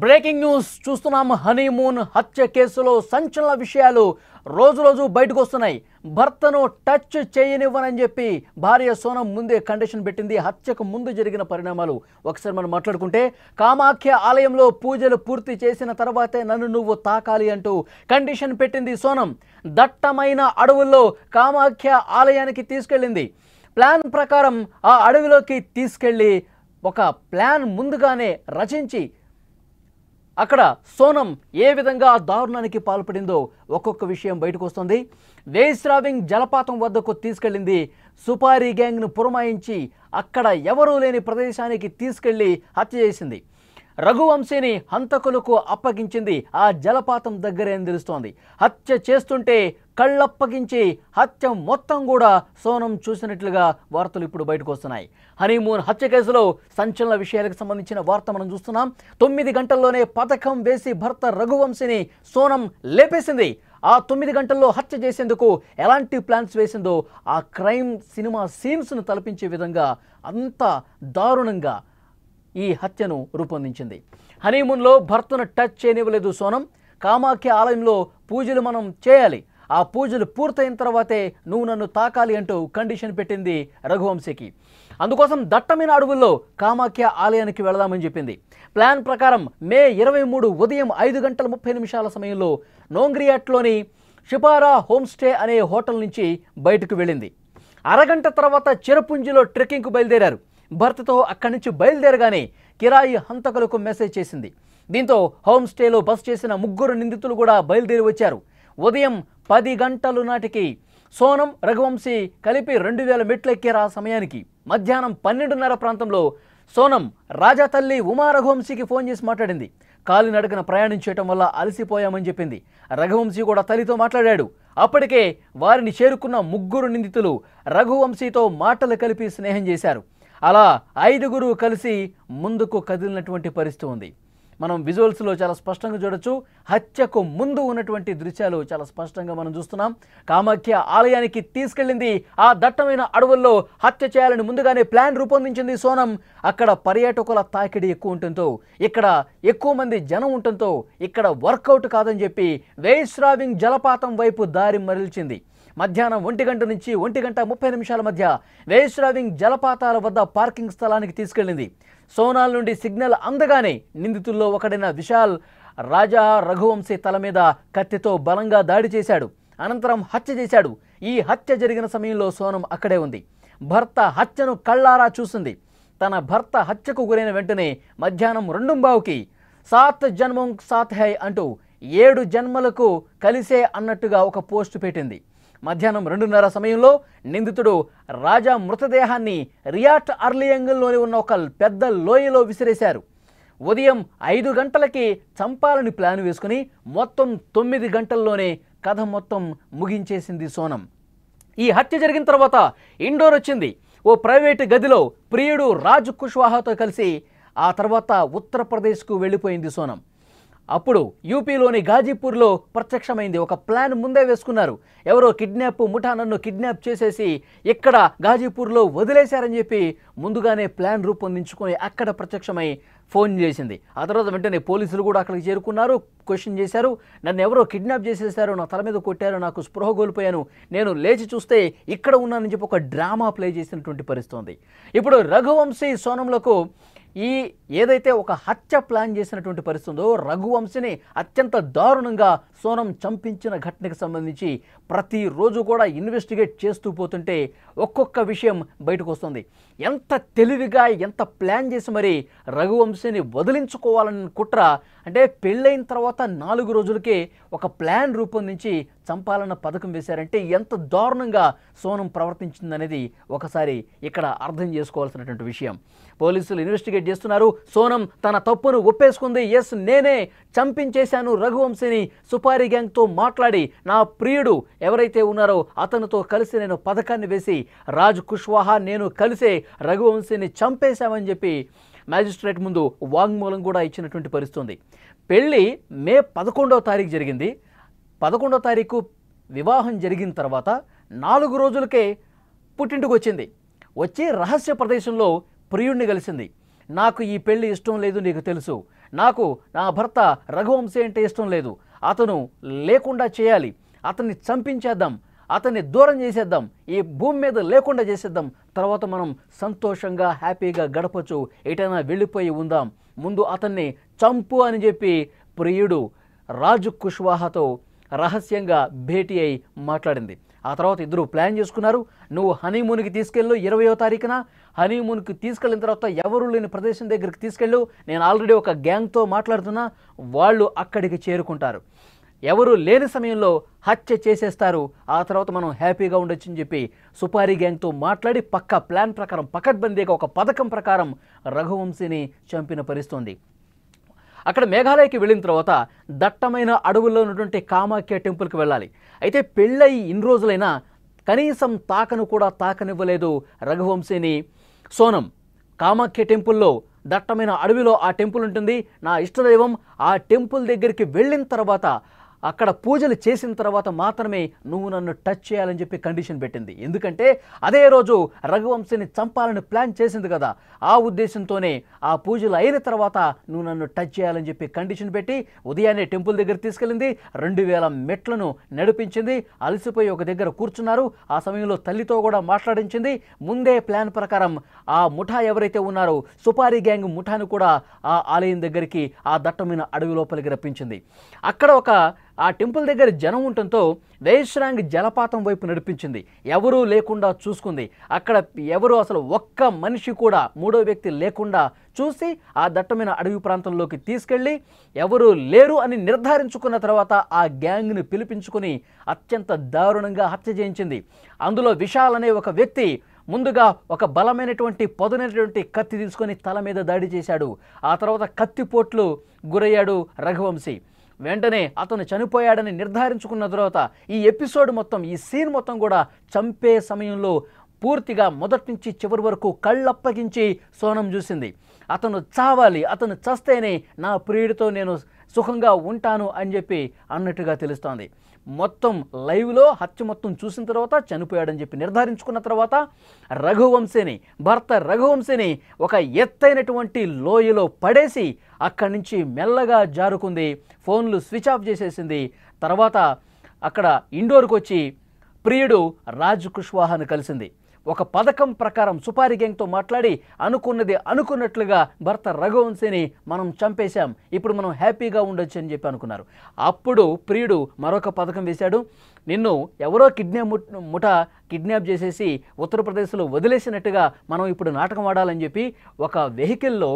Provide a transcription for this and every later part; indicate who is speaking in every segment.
Speaker 1: Breaking news చూస్తున్నాం. Honeymoon హత్య కేసులో సంచలన విషయాలు రోజు బయటకు వస్తున్నాయి. భర్తను టచ్ చేయనివ్వనని చెప్పి భార్య సోనం ముందే కండిషన్ పెట్టింది. హత్యకు ముందు జరిగిన పరిణామాలు ఒకసారి మనం మాట్లాడుకుంటే, కామాఖ్య ఆలయంలో పూజలు పూర్తి చేసిన తర్వాతే నన్ను నువ్వు తాకాలి అంటూ కండిషన్ పెట్టింది సోనం. దట్టమైన అడవుల్లో కామాఖ్య ఆలయానికి తీసుకెళ్ళింది. ప్లాన్ ప్రకారం ఆ అడవిలోకి తీసుకెళ్ళి ఒక ప్లాన్ ముందుగానే రచించి అక్కడ సోనం ఏ విధంగా దారుణానికి పాల్పడిందో ఒక్కొక్క విషయం బయటకు వస్తుంది. వేయిస్రావింగ్ జలపాతం వద్దకు తీసుకెళ్ళింది. సుపారీ గ్యాంగ్ను పురమాయించి అక్కడ ఎవరూ లేని ప్రదేశానికి తీసుకెళ్లి హత్య చేసింది. రఘువంశీని హంతకులకు అప్పగించింది ఆ జలపాతం దగ్గరే అని తెలుస్తోంది. హత్య చేస్తుంటే కళ్ళప్పగించి హత్య మొత్తం కూడా సోనం చూసినట్లుగా వార్తలు ఇప్పుడు బయటకు వస్తున్నాయి. హనీమూన్ హత్య కేసులో సంచలన విషయాలకు సంబంధించిన వార్త మనం చూస్తున్నాం. 9 గంటల్లోనే పథకం వేసి భర్త రఘువంశీని సోనం లేపేసింది. ఆ 9 గంటల్లో హత్య చేసేందుకు ఎలాంటి ప్లాన్స్ వేసిందో ఆ క్రైమ్ సినిమా సీన్స్ను తలపించే విధంగా అంత దారుణంగా ఈ హత్యను రూపొందించింది. హనీమూన్లో భర్తను టచ్ చేయనివ్వలేదు సోనం. కామాఖ్య ఆలయంలో పూజలు మనం చేయాలి, ఆ పూజలు పూర్తయిన తర్వాతే నువ్వు నన్ను తాకాలి అంటూ కండిషన్ పెట్టింది రఘువంశీకి. అందుకోసం దట్టమైన అడవుల్లో కామాఖ్య ఆలయానికి వెళదామని చెప్పింది. ప్లాన్ ప్రకారం మే 23 ఉదయం 5:30 సమయంలో నోంగ్రియాట్లోని షిపారా హోమ్స్టే అనే హోటల్ నుంచి బయటకు వెళ్ళింది. అరగంట తర్వాత చిరపుంజిలో ట్రెక్కింగ్కు బయలుదేరారు. భర్తతో అక్కడి నుంచి బయలుదేరగానే కిరాయి హంతకులకు మెసేజ్ చేసింది. దీంతో హోమ్స్టేలో బస చేసిన 3 నిందితులు కూడా బయలుదేరి వచ్చారు. ఉదయం 10 గంటల నాటికి సోనం రఘువంశీ కలిపి 2000 మెట్లు ఎక్కారు. ఆ సమయానికి మధ్యాహ్నం 12:30 ప్రాంతంలో సోనం రాజాతల్లి ఉమా రఘువంశీకి ఫోన్ చేసి మాట్లాడింది. కాలినడకన ప్రయాణించడం వల్ల అలసిపోయామని చెప్పింది. రఘువంశీ కూడా తల్లితో మాట్లాడాడు. అప్పటికే వారిని చేరుకున్న 3 నిందితులు రఘువంశీతో మాటలు కలిపి స్నేహం చేశారు. అలా 5 కలిసి ముందుకు కదిలినటువంటి పరిస్థితి ఉంది. మనం విజువల్స్లో చాలా స్పష్టంగా చూడొచ్చు. హత్యకు ముందు ఉన్నటువంటి దృశ్యాలు చాలా స్పష్టంగా మనం చూస్తున్నాం. కామాఖ్య ఆలయానికి తీసుకెళ్ళింది. ఆ దట్టమైన అడవుల్లో హత్య చేయాలని ముందుగానే ప్లాన్ రూపొందించింది సోనం. అక్కడ పర్యాటకుల తాకిడి ఎక్కువ ఉండటంతో, ఇక్కడ ఎక్కువ మంది జనం ఉండటంతో ఇక్కడ వర్కౌట్ కాదని చెప్పి వేయిస్రావింగ్ జలపాతం వైపు దారి మరల్చింది. మధ్యాహ్నం 1 గంట నుంచి 1:30 మధ్య వేయిస్రావింగ్ జలపాతాల వద్ద పార్కింగ్ స్థలానికి తీసుకెళ్ళింది. సోనాల్ నుండి సిగ్నల్ అందగానే నిందితుల్లో ఒకడైన విశాల్ రాజా రఘువంశీ తల మీద కత్తితో బలంగా దాడి చేశాడు. అనంతరం హత్య చేశాడు. ఈ హత్య జరిగిన సమయంలో సోనం అక్కడే ఉంది. భర్త హత్యను కళ్ళారా చూసింది. తన భర్త హత్యకు గురైన వెంటనే మధ్యాహ్నం 2:15కి 7 జన్మం సాత్ హై అంటూ 7 జన్మలకు కలిసే అన్నట్టుగా ఒక పోస్టు పెట్టింది. మధ్యాహ్నం 2:30 సమయంలో నిందితుడు రాజా మృతదేహాన్ని రియాట్ అర్లియంగల్లోని ఉన్న ఒక పెద్ద లోయలో విసిరేశారు. ఉదయం 5 గంటలకి చంపాలని ప్లాన్ వేసుకుని మొత్తం 9 గంటల్లోనే కథ మొత్తం ముగించేసింది సోనం. ఈ హత్య జరిగిన తర్వాత ఇండోర్ వచ్చింది. ఓ ప్రైవేటు గదిలో ప్రియుడు రాజ్ కుష్వాహాతో కలిసి ఆ తర్వాత ఉత్తరప్రదేశ్కు వెళ్ళిపోయింది సోనం. అప్పుడు యూపీలోని గాజీపూర్లో ప్రత్యక్షమైంది. ఒక ప్లాన్ ముందే వేసుకున్నారు. ఎవరో కిడ్నాప్ ముఠా నన్ను కిడ్నాప్ చేసేసి ఇక్కడ గాజీపూర్లో వదిలేశారని చెప్పి ముందుగానే ప్లాన్ రూపొందించుకొని అక్కడ ప్రత్యక్షమై ఫోన్ చేసింది. ఆ తర్వాత వెంటనే పోలీసులు కూడా అక్కడికి చేరుకున్నారు. క్వశ్చన్ చేశారు. నన్ను ఎవరో కిడ్నాప్ చేసేశారు, నా తల మీద కొట్టారు, నాకు స్పృహ కోల్పోయాను, నేను లేచి చూస్తే ఇక్కడ ఉన్నానని చెప్పి ఒక డ్రామా ప్లే చేసినటువంటి పరిస్థితి ఉంది. ఇప్పుడు రఘువంశీ సోనంలకు ఈ ఏదైతే ఒక హత్య ప్లాన్ చేసినటువంటి పరిస్థితి ఉందో, రఘువంశీని అత్యంత దారుణంగా సోనం చంపించిన ఘటనకు సంబంధించి ప్రతిరోజు కూడా ఇన్వెస్టిగేట్ చేస్తూ పోతుంటే ఒక్కొక్క విషయం బయటకు వస్తుంది. ఎంత తెలివిగా ఎంత ప్లాన్ చేసి మరి రఘువంశీని వదిలించుకోవాలని కుట్ర అంటే పెళ్ళైన తర్వాత 4 రోజులకే ఒక ప్లాన్ రూపొందించి చంపాలన్న పథకం వేశారంటే ఎంత దారుణంగా సోనం ప్రవర్తించిందనేది ఒకసారి ఇక్కడ అర్థం చేసుకోవాల్సినటువంటి విషయం. పోలీసులు ఇన్వెస్టిగేట్ చేస్తున్నారు. సోనం తన తప్పును ఒప్పేసుకుంది. ఎస్, నేనే చంపించేశాను రఘువంశీని. సుపారీ గ్యాంగ్తో మాట్లాడి నా ప్రియుడు ఎవరైతే ఉన్నారో అతనితో కలిసి నేను పథకాన్ని వేసి రాజ్ కుష్వాహా నేను కలిసే రఘువంశీని చంపేశామని చెప్పి మ్యాజిస్ట్రేట్ ముందు వాంగ్మూలం కూడా ఇచ్చినటువంటి పరిస్థితి. పెళ్ళి మే 11వ తారీఖు జరిగింది. 11వ తారీఖు వివాహం జరిగిన తర్వాత 4 రోజులకే పుట్టింటికి వచ్చింది. వచ్చి రహస్య ప్రదేశంలో ప్రియుడిని కలిసింది. నాకు ఈ పెళ్లి ఇష్టం లేదు, నీకు తెలుసు, నాకు నా భర్త రఘువంశీ అంటే ఇష్టం లేదు, అతను లేకుండా చేయాలి, అతన్ని చంపించేద్దాం, అతన్ని దూరం చేసేద్దాం, ఈ భూమి మీద లేకుండా చేసేద్దాం, తర్వాత మనం సంతోషంగా హ్యాపీగా గడపచ్చు, ఎటైనా వెళ్ళిపోయి ఉందాం, ముందు అతన్ని చంపు అని చెప్పి ప్రియుడు రాజు కుష్వాహాతో రహస్యంగా భేటీ అయి మాట్లాడింది. ఆ తర్వాత ఇద్దరు ప్లాన్ చేసుకున్నారు. నువ్వు హనీమూన్కి తీసుకెళ్ళు, 20వ తారీఖున హనీమూన్కి తీసుకెళ్ళిన తర్వాత ఎవరు లేని ప్రదేశం దగ్గరికి తీసుకెళ్ళు, నేను ఆల్రెడీ ఒక గ్యాంగ్తో మాట్లాడుతున్నా, వాళ్ళు అక్కడికి చేరుకుంటారు, ఎవరు లేని సమయంలో హత్య చేసేస్తారు, ఆ తర్వాత మనం హ్యాపీగా ఉండొచ్చు అని చెప్పి సుపారీ గ్యాంగ్తో మాట్లాడి పక్కా ప్లాన్ ప్రకారం పకడ్బందీగా ఒక పథకం ప్రకారం రఘువంశీని చంపిన పరిస్థితుంది. అక్కడ మేఘాలయకి వెళ్ళిన తర్వాత దట్టమైన అడవుల్లో ఉన్నటువంటి కామాఖ్య టెంపుల్కి వెళ్ళాలి. అయితే పెళ్ళయి ఇన్ని రోజులైనా కనీసం తాకను కూడా తాకనివ్వలేదు రఘువంశీని సోనం. కామాఖ్య టెంపుల్లో దట్టమైన అడవిలో ఆ టెంపుల్ ఉంటుంది, నా ఇష్టదైవం, ఆ టెంపుల్ దగ్గరికి వెళ్ళిన తర్వాత అక్కడ పూజలు చేసిన తర్వాత మాత్రమే నువ్వు నన్ను టచ్ చేయాలని చెప్పి కండిషన్ పెట్టింది. ఎందుకంటే అదే రోజు రఘువంశీని చంపాలని ప్లాన్ చేసింది కదా, ఆ ఉద్దేశంతోనే ఆ పూజలు అయిన తర్వాత నువ్వు నన్ను టచ్ చేయాలని చెప్పి కండిషన్ పెట్టి ఉదయాన్నే టెంపుల్ దగ్గర తీసుకెళ్ళింది. 2000 మెట్లను నడిపించింది. అలసిపోయి ఒక దగ్గర కూర్చున్నారు. ఆ సమయంలో తల్లితో కూడా మాట్లాడించింది. ముందే ప్లాన్ ప్రకారం ఆ ముఠా ఎవరైతే ఉన్నారో సుపారీ గ్యాంగ్ ముఠాను కూడా ఆ ఆలయం దగ్గరికి ఆ దట్టమైన అడవి లోపలికి రప్పించింది. అక్కడ ఆ టెంపుల్ దగ్గర జనం ఉండటంతో వేశ్రాంగ్ జలపాతం వైపు నడిపించింది. ఎవరూ లేకుండా చూసుకుంది. అక్కడ ఎవరు అసలు ఒక్క మనిషి కూడా మూడో వ్యక్తి లేకుండా చూసి ఆ దట్టమైన అడవి ప్రాంతంలోకి తీసుకెళ్ళి ఎవరు లేరు అని నిర్ధారించుకున్న తర్వాత ఆ గ్యాంగ్ని పిలిపించుకుని అత్యంత దారుణంగా హత్య చేయించింది. అందులో విశాల్ అనే ఒక వ్యక్తి ముందుగా ఒక బలమైనటువంటి పదునైనటువంటి కత్తి తీసుకొని తల మీద దాడి చేశాడు. ఆ తర్వాత కత్తిపోట్లు గురయ్యాడు రఘువంశీ. వెంటనే అతను చనిపోయాడని నిర్ధారించుకున్న తర్వాత ఈ ఎపిసోడ్ మొత్తం, ఈ సీన్ మొత్తం కూడా చంపే సమయంలో పూర్తిగా మొదటి నుంచి చివరి వరకు కళ్ళప్పగించి సోనం చూసింది. అతను చావాలి, అతను చస్తేనే నా ప్రియుడితో నేను సుఖంగా ఉంటాను అని చెప్పి అన్నట్టుగా తెలుస్తోంది. మొత్తం లైవ్లో హత్య మొత్తం చూసిన తర్వాత చనిపోయాడని చెప్పి నిర్ధారించుకున్న తర్వాత రఘువంశీని, భర్త రఘువంశీని ఒక ఎత్తైనటువంటి లోయలో పడేసి అక్కడి నుంచి మెల్లగా జారుకుంది. ఫోన్లు స్విచ్ ఆఫ్ చేసేసింది. తర్వాత అక్కడ ఇండోర్కి వచ్చి ప్రియుడు రాజ్ కుష్వాహాను కలిసింది. ఒక పథకం ప్రకారం సుపారీ గ్యాంగ్తో మాట్లాడి అనుకున్నది అనుకున్నట్లుగా భర్త రఘువంశీని మనం చంపేశాం, ఇప్పుడు మనం హ్యాపీగా ఉండొచ్చు అని చెప్పి అనుకున్నారు. అప్పుడు ప్రియుడు మరొక పథకం వేశాడు. నిన్ను ఎవరో ముఠా కిడ్నాప్ చేసేసి ఉత్తరప్రదేశ్లో వదిలేసినట్టుగా మనం ఇప్పుడు నాటకం ఆడాలని చెప్పి ఒక వెహికల్లో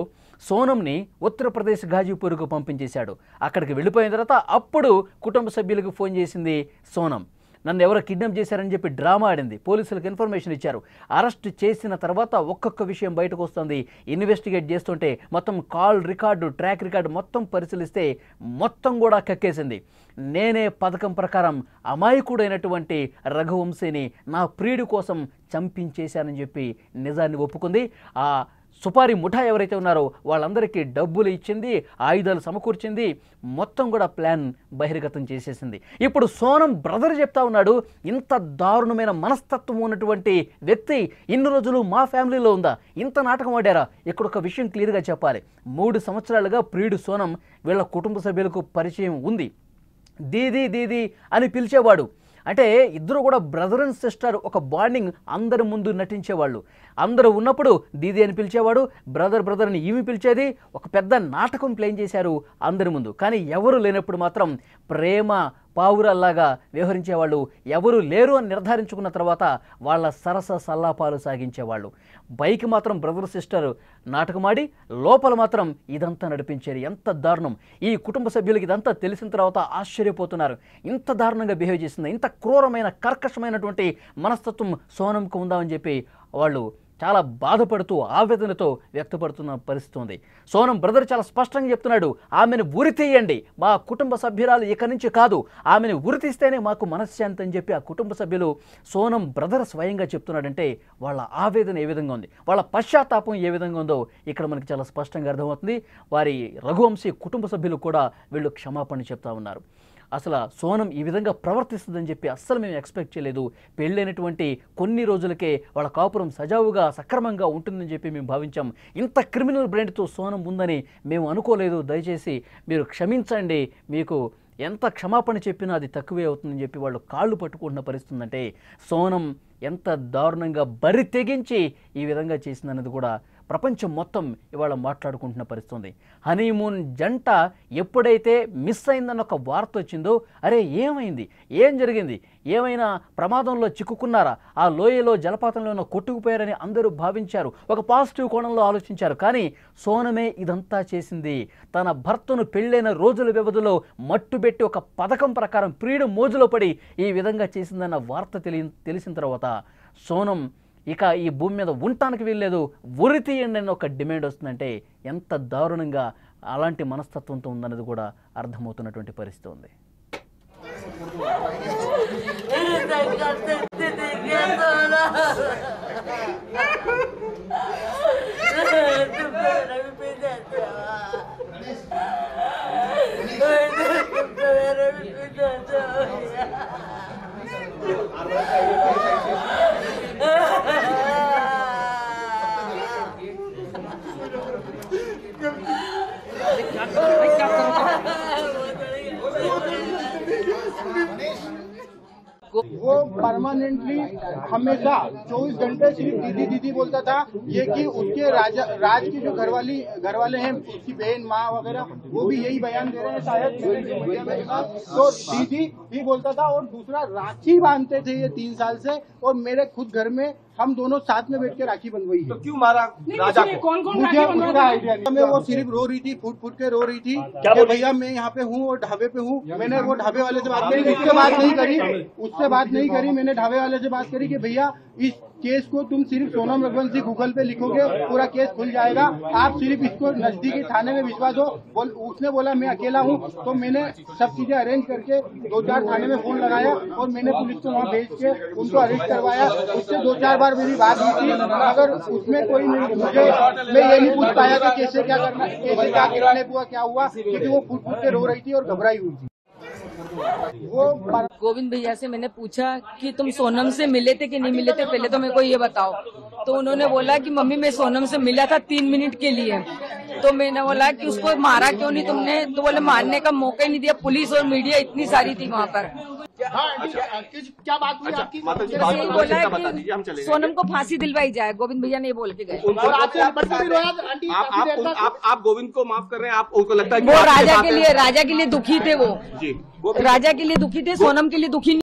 Speaker 1: సోనంని ఉత్తరప్రదేశ్ ఘాజీపూర్కు పంపించేశాడు. అక్కడికి వెళ్ళిపోయిన తర్వాత అప్పుడు కుటుంబ సభ్యులకు ఫోన్ చేసింది సోనం. నన్ను ఎవరో కిడ్నాప్ చేశారని చెప్పి డ్రామా ఆడింది. పోలీసులకు ఇన్ఫర్మేషన్ ఇచ్చారు. అరెస్ట్ చేసిన తర్వాత ఒక్కొక్క విషయం బయటకు వస్తుంది. ఇన్వెస్టిగేట్ చేస్తుంటే మొత్తం కాల్ రికార్డు, ట్రాక్ రికార్డు మొత్తం పరిశీలిస్తే మొత్తం కూడా కక్కేసింది. నేనే పథకం ప్రకారం అమాయకుడైనటువంటి రఘువంశీని నా ప్రియుడి కోసం చంపించేశానని చెప్పి నిజాన్ని ఒప్పుకుంది. ఆ సుపారీ ముఠా ఎవరైతే ఉన్నారో వాళ్ళందరికీ డబ్బులు ఇచ్చింది, ఆయుధాలు సమకూర్చింది, మొత్తం కూడా ప్లాన్ బహిర్గతం చేసేసింది. ఇప్పుడు సోనం బ్రదర్ చెప్తా ఉన్నాడు, ఇంత దారుణమైన మనస్తత్వం ఉన్నటువంటి వ్యక్తి ఇన్ని రోజులు మా ఫ్యామిలీలో ఉందా, ఇంత నాటకం ఆడారా? ఇక్కడ ఒక విషయం క్లియర్గా చెప్పాలి. 3 సంవత్సరాలుగా ప్రియుడు సోనం వీళ్ళ కుటుంబ సభ్యులకు పరిచయం ఉంది. దీదీ దీదీ అని పిలిచేవాడు. అంటే ఇద్దరు కూడా బ్రదర్ అండ్ సిస్టర్, ఒక బాండింగ్ అందరి ముందు నటించేవాళ్ళు. అందరూ ఉన్నప్పుడు దీది అని పిలిచేవాడు, బ్రదర్ అని ఈమె పిలిచేది. ఒక పెద్ద నాటకం ప్లేన్ చేశారు అందరి ముందు. కానీ ఎవరు లేనప్పుడు మాత్రం ప్రేమ పావురల్లాగా వ్యవహరించేవాళ్ళు. ఎవరు లేరు అని నిర్ధారించుకున్న తర్వాత వాళ్ళ సరస సల్లాపాలు సాగించేవాళ్ళు. పైకి మాత్రం బ్రదర్ సిస్టర్ నాటకమాడి లోపల మాత్రం ఇదంతా నడిపించేది. ఎంత దారుణం! ఈ కుటుంబ సభ్యులకి ఇదంతా తెలిసిన తర్వాత ఆశ్చర్యపోతున్నారు. ఇంత దారుణంగా బిహేవ్ చేసింది, ఇంత క్రూరమైన కర్కశమైనటువంటి మనస్తత్వం సోనంకు ఉందామని చెప్పి వాళ్ళు చాలా బాధపడుతూ ఆవేదనతో వ్యక్తపడుతున్న పరిస్థితి ఉంది. సోనం బ్రదర్ చాలా స్పష్టంగా చెప్తున్నాడు, ఆమెను ఉరి తీయండి, మా కుటుంబ సభ్యురాలు ఇక నుంచి కాదు, ఆమెను ఉరి తీస్తేనే మాకు మనశ్శాంతి అని చెప్పి ఆ కుటుంబ సభ్యులు సోనం బ్రదర్ స్వయంగా చెప్తున్నాడంటే వాళ్ళ ఆవేదన ఏ విధంగా ఉంది, వాళ్ళ పశ్చాత్తాపం ఏ విధంగా ఉందో ఇక్కడ మనకి చాలా స్పష్టంగా అర్థమవుతుంది. వారి రఘువంశీ కుటుంబ సభ్యులు కూడా వీళ్ళు క్షమాపణ చెప్తా ఉన్నారు. అసలు సోనం ఈ విధంగా ప్రవర్తిస్తుందని చెప్పి అస్సలు మేము ఎక్స్పెక్ట్ చేయలేదు. పెళ్ళైనటువంటి కొన్ని రోజులకే వాళ్ళ కాపురం సజావుగా సక్రమంగా ఉంటుందని చెప్పి మేము భావించాం. ఇంత క్రిమినల్ బ్రెయిన్తో సోనం ఉందని మేము అనుకోలేదు. దయచేసి మీరు క్షమించండి, మీకు ఎంత క్షమాపణ చెప్పినా అది తక్కువే అవుతుందని చెప్పి వాళ్ళు కాళ్ళు పట్టుకుంటున్న పరిస్థితి ఉందంటే సోనం ఎంత దారుణంగా బరి తెగించి ఈ విధంగా చేసిందన్నది కూడా ప్రపంచం మొత్తం ఇవాళ మాట్లాడుకుంటున్న పరిస్థితి. హనీమూన్ జంట ఎప్పుడైతే మిస్ అయిందన్న ఒక వార్త వచ్చిందో, అరే ఏమైంది, ఏం జరిగింది, ఏమైనా ప్రమాదంలో చిక్కుకున్నారా, ఆ లోయలో జలపాతంలో కొట్టుకుపోయారని అందరూ భావించారు. ఒక పాజిటివ్ కోణంలో ఆలోచించారు. కానీ సోనమే ఇదంతా చేసింది. తన భర్తను పెళ్ళైన రోజుల వ్యవధిలో మట్టుబెట్టి ఒక పథకం ప్రకారం ప్రియుడు మోజులో పడి ఈ విధంగా చేసిందన్న వార్త తెలిసిన తర్వాత సోనం ఇక ఈ భూమి మీద ఉండటానికి వీల్లేదు, ఉరి తీయండి అని ఒక డిమాండ్ వస్తుందంటే ఎంత దారుణంగా అలాంటి మనస్తత్వంతో ఉందన్నది కూడా అర్థమవుతున్నటువంటి పరిస్థితి ఉంది.
Speaker 2: वो परमानेंटली हमेशा 24 घंटे सिर्फ दीदी दीदी बोलता था। ये कि उसके राज की जो घर वाले हैं, उसकी बहन माँ वगैरह, वो भी यही बयान दे रहे हैं शायद। तो दीदी भी बोलता था और दूसरा राखी बांधते थे ये 3 साल से, और मेरे खुद घर में हम दोनों साथ में बैठ के राखी बंधवाई है।
Speaker 3: तो क्यों मारा राजा को?
Speaker 2: कौन मुझे उसका आइडिया नहीं। वो सिर्फ रो रही थी, फूट फूट के रो रही थी कि भैया मैं यहाँ पे हूँ और ढाबे पे हूँ। मैंने वो ढाबे वाले से बात करी, उससे बात नहीं करी। मैंने ढाबे वाले से बात करी कि भैया इस केस को तुम सिर्फ सोनम रघुवंशी गूगल पे लिखोगे, पूरा केस खुल जाएगा, आप सिर्फ इसको नजदीकी थाने में भिजवा दो। उसने बोला मैं अकेला हूँ, तो मैंने सब चीजें अरेंज करके 2-4 थाने में फोन लगाया और मैंने पुलिस को वहाँ भेज के उनको अरेस्ट करवाया। उससे 2-4 बार मेरी बात हुई थी, मगर उसमें कोई नहीं, मैं ये नहीं पूछ पाया कि कैसे क्या करना, कैसे क्या किडनैप हुआ, क्या हुआ, क्योंकि वो फूट फूट के रो रही थी और घबराई हुई थी।
Speaker 4: वो गोविंद भैया से मैंने पूछा कि तुम सोनम से मिले थे कि नहीं मिले थे, पहले तो मेरे को ये बताओ। तो उन्होंने बोला कि मम्मी मैं सोनम से मिला था 3 मिनट के लिए। तो मैंने बोला कि उसको मारा क्यों नहीं तुमने? तो बोले मारने का मौका ही नहीं दिया, पुलिस और मीडिया इतनी सारी थी वहाँ पर।
Speaker 2: क्या बात हुई आपकी?
Speaker 4: यही बोला कि सोनम को फांसी दिलवाई जाए, गोविंद भैया ने बोल के गए।
Speaker 3: आप गोविंद को माफ कर रहे हैं? आपको लगता है
Speaker 4: वो राजा के लिए दुखी थे, वो राजा के लिए दुखी थे, सोनम के लिए दुखी नहीं।